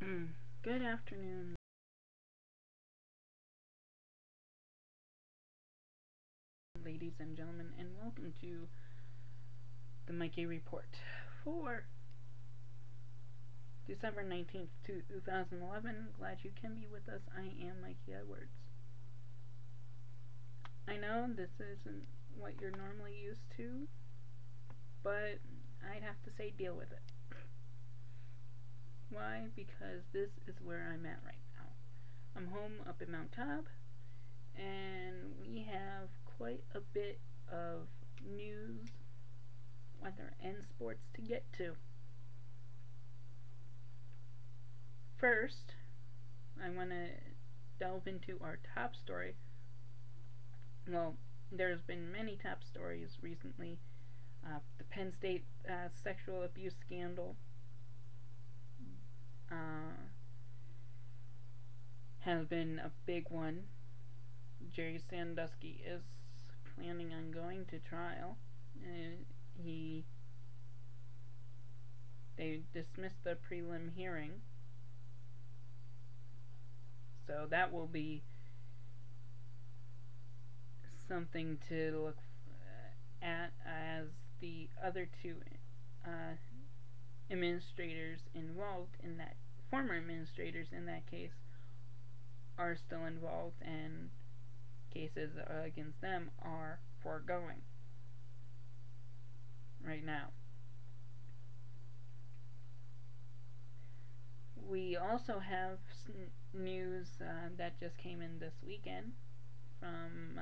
Good afternoon, ladies and gentlemen, and welcome to the Mikey Report for December 19th, 2011. Glad you can be with us. I am Mikey Edwards. I know this isn't what you're normally used to, but I'd have to say deal with it. Why? Because this is where I'm at right now. I'm home up in Mount Cobb, and we have quite a bit of news, weather, and sports to get to. First, I want to delve into our top story. Well, there's been many top stories recently. The Penn State sexual abuse scandal has been a big one. Jerry Sandusky is planning on going to trial. They dismissed the prelim hearing, so that will be something to look at, as the other two administrators involved in that, former administrators in that case, are still involved, and cases against them are foregoing right now. We also have news that just came in this weekend from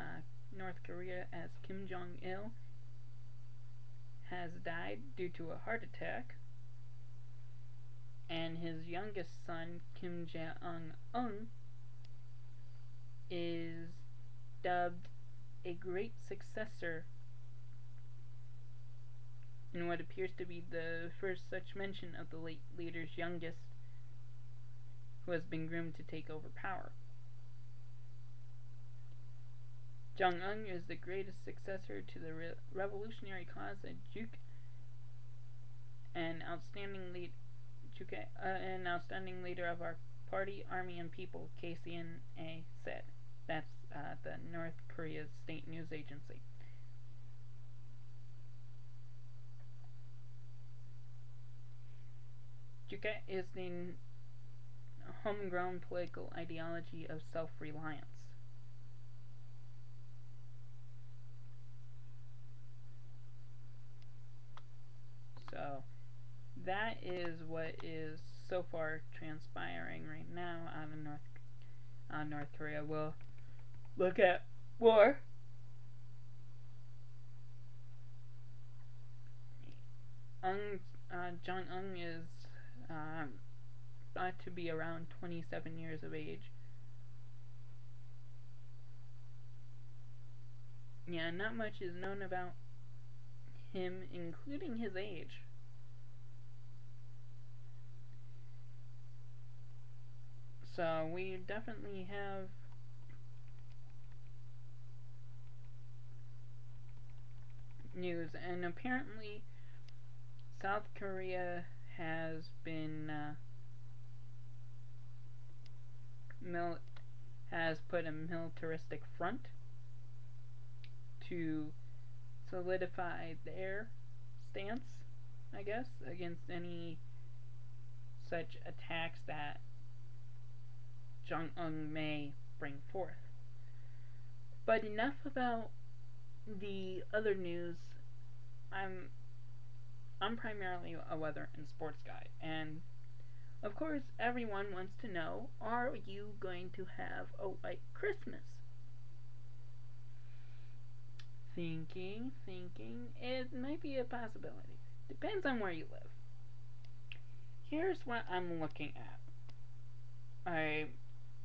North Korea, as Kim Jong Il has died due to a heart attack, and his youngest son, Kim Jong Il, is dubbed a great successor in what appears to be the first such mention of the late leader's youngest, who has been groomed to take over power. Jong-un is the greatest successor to the revolutionary cause of Juke, an outstanding leader of our party, army, and people, KCNA said. That's the North Korea's state news agency. Juke is the homegrown political ideology of self-reliance. So that is what is so far transpiring right now out of North Korea. We'll look at war. Jong-un is thought to be around 27 years of age. Yeah, not much is known about him, including his age. So we definitely have news, and apparently South Korea has been has put a militaristic front to solidify their stance, I guess, against any such attacks that Jong-un may bring forth. But enough about the other news. I'm primarily a weather and sports guy, and of course everyone wants to know, are you going to have a white Christmas? Thinking, it might be a possibility. Depends on where you live. Here's what I'm looking at.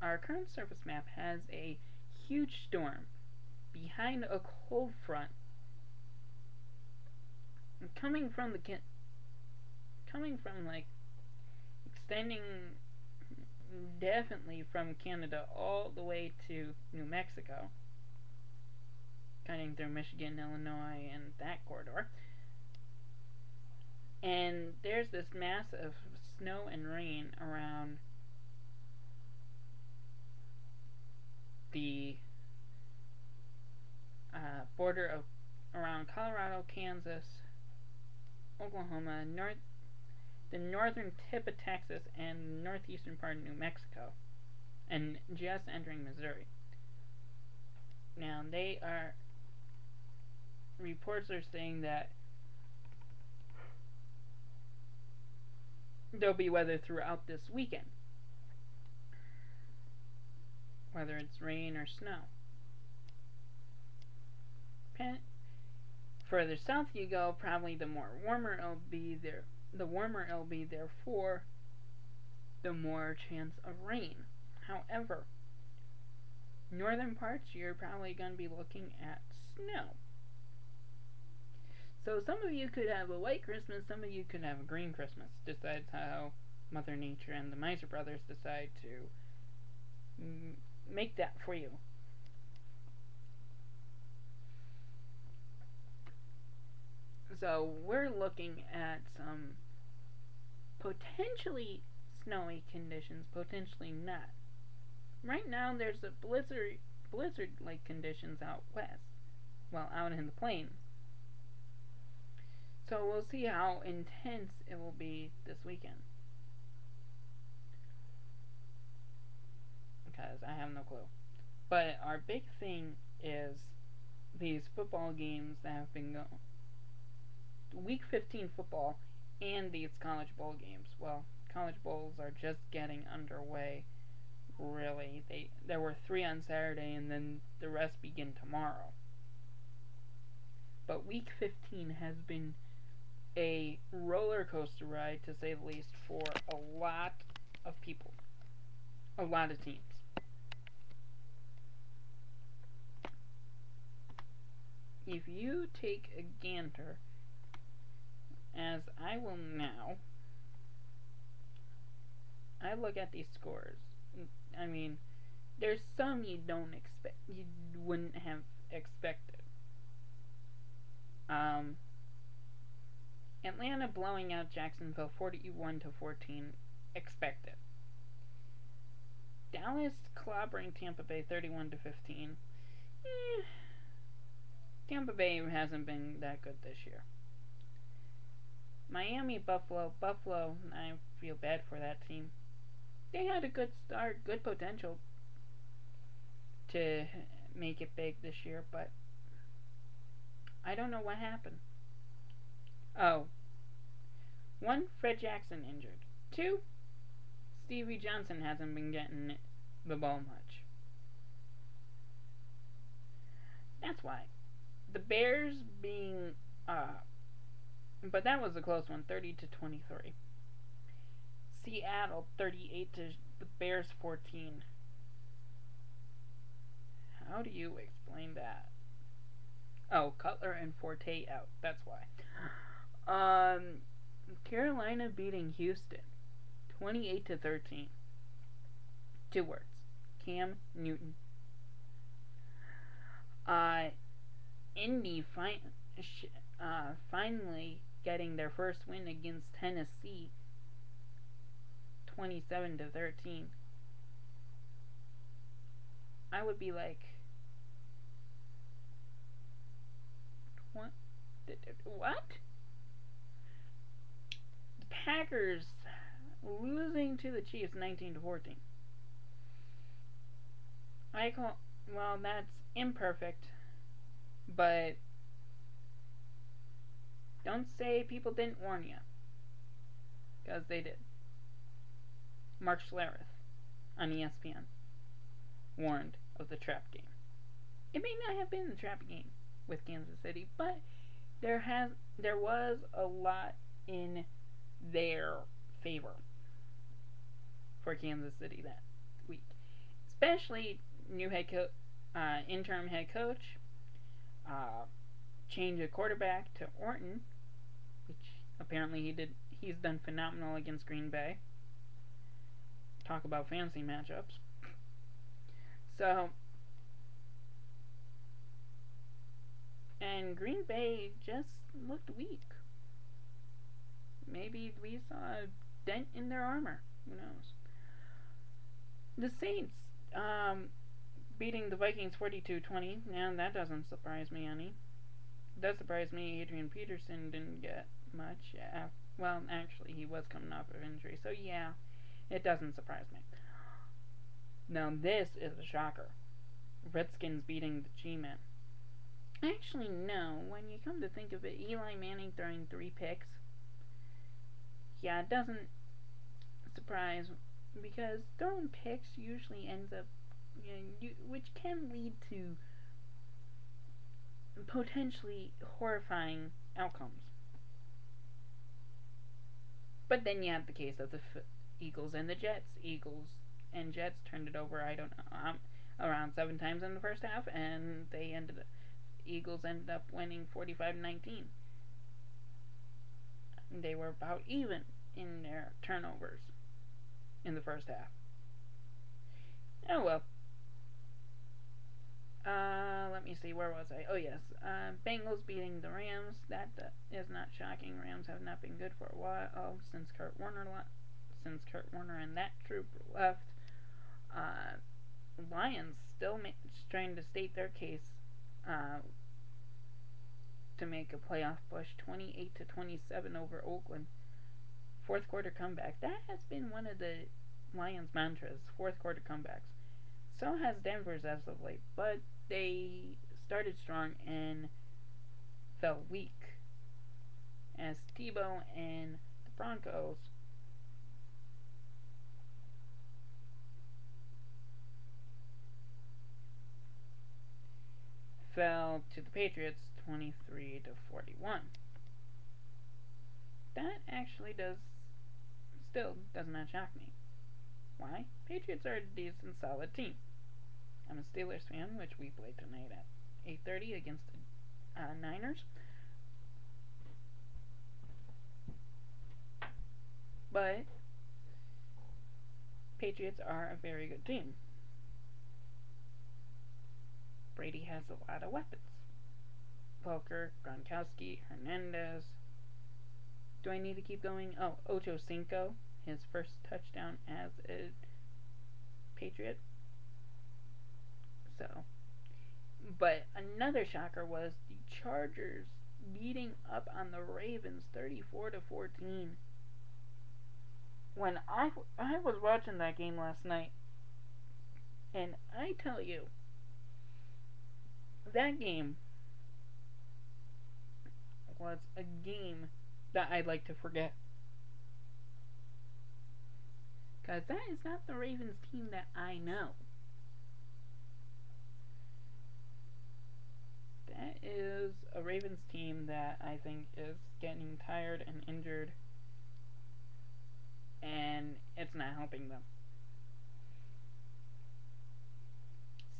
Our current surface map has a huge storm behind a cold front coming from extending definitely from Canada all the way to New Mexico, cutting through Michigan, Illinois, and that corridor. And there's this mass of snow and rain around the border of around Colorado, Kansas, Oklahoma, the northern tip of Texas, and northeastern part of New Mexico, and just entering Missouri. Now, reports are saying that there'll be weather throughout this weekend, whether it's rain or snow. Further south you go, probably the warmer it'll be there. The warmer it'll be, therefore, the more chance of rain. However, northern parts, you're probably going to be looking at snow. So some of you could have a white Christmas, some of you could have a green Christmas. Decides how Mother Nature and the Miser Brothers decide to make that for you. So we're looking at some potentially snowy conditions, potentially not. Right now there's a blizzard-like conditions out west, well, out in the plains. So we'll see how intense it will be this weekend, because I have no clue. But our big thing is these football games that have been going. Week 15 football and these college bowl games. Well, college bowls are just getting underway, really. There were 3 on Saturday, and then the rest begin tomorrow. But week 15 has been a roller coaster ride, to say the least, for a lot of people, a lot of teams. If you take a gander, as I will now, I look at these scores. I mean, there's some you wouldn't have expected. Atlanta blowing out Jacksonville 41-14, expected. Dallas clobbering Tampa Bay 31-15. Tampa Bay hasn't been that good this year. Miami, Buffalo, I feel bad for that team. They had a good start, good potential to make it big this year, but I don't know what happened. Oh. 1, Fred Jackson injured. 2, Stevie Johnson hasn't been getting the ball much. That's why. The Bears being, but that was a close one, 30-23. Seattle 38 to the Bears 14. How do you explain that? Oh, Cutler and Forte out. That's why. Carolina beating Houston 28-13. 2 words. Cam Newton. Indy finally getting their first win against Tennessee 27-13. I would be like, what? The Packers losing to the Chiefs 19-14. Well, that's imperfect, but don't say people didn't warn you, because they did. Mark Schlereth on ESPN warned of the trap game. It may not have been the trap game with Kansas City, but there was a lot in their favor for Kansas City that week, especially new interim head coach, change of quarterback to Orton, which apparently he's done phenomenal against Green Bay. Talk about fancy matchups. So, and Green Bay just looked weak. Maybe we saw a dent in their armor. Who knows? The Saints beating the Vikings 42-20. Now that doesn't surprise me any. It does surprise me Adrian Peterson didn't get much. Well, actually, he was coming off of injury, so yeah, it doesn't surprise me. Now this is a shocker. Redskins beating the G-Men. Actually, no. When you come to think of it, Eli Manning throwing 3 picks. Yeah, it doesn't surprise, because throwing picks usually ends up, which can lead to potentially horrifying outcomes. But then you have the case of the Eagles and the Jets. Eagles and Jets turned it over, I don't know, around 7 times in the first half, and Eagles ended up winning 45-19. They were about even in their turnovers in the first half. Oh well. Let me see, where was I? Oh yes, Bengals beating the Rams. That is not shocking. Rams have not been good for a while since Kurt Warner and that troop left. Lions still trying to state their case to make a playoff push, 28-27 over Oakland. Fourth quarter comeback. That has been one of the Lions' mantras. Fourth quarter comebacks. So has Denver's as of late, but they started strong and fell weak as Tebow and the Broncos fell to the Patriots 23-41. That actually does not shock me. Why? Patriots are a decent, solid team. I'm a Steelers fan, which we play tonight at 8:30 against the Niners. But Patriots are a very good team. Brady has a lot of weapons. Welker, Gronkowski, Hernandez. Do I need to keep going? Oh, Ocho Cinco, his first touchdown as a Patriot. So, but another shocker was the Chargers beating up on the Ravens 34-14. When I was watching that game last night, and I tell you, that game was a game that I'd like to forget. Because that is not the Ravens team that I know. That is a Ravens team that I think is getting tired and injured, and it's not helping them.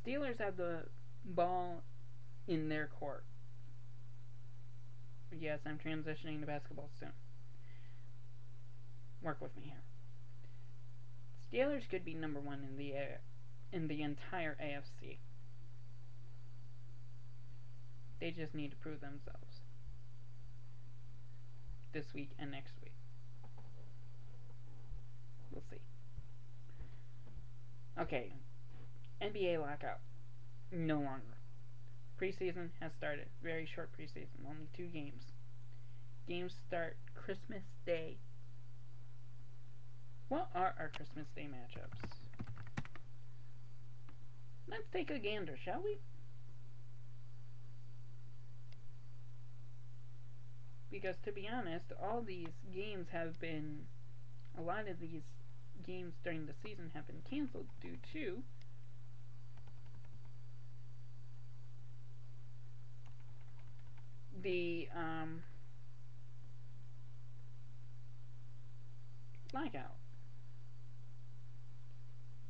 Steelers have the ball in their court. Yes, I'm transitioning to basketball soon. Work with me here. Steelers could be number 1 in the entire AFC. They just need to prove themselves this week and next week. We'll see. Okay, NBA lockout. No longer. Preseason has started. Very short preseason. Only 2 games. Games start Christmas Day. What are our Christmas Day matchups? Let's take a gander, shall we? Because to be honest, a lot of these games during the season have been canceled due to the lockout.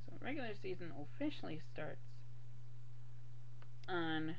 So regular season officially starts on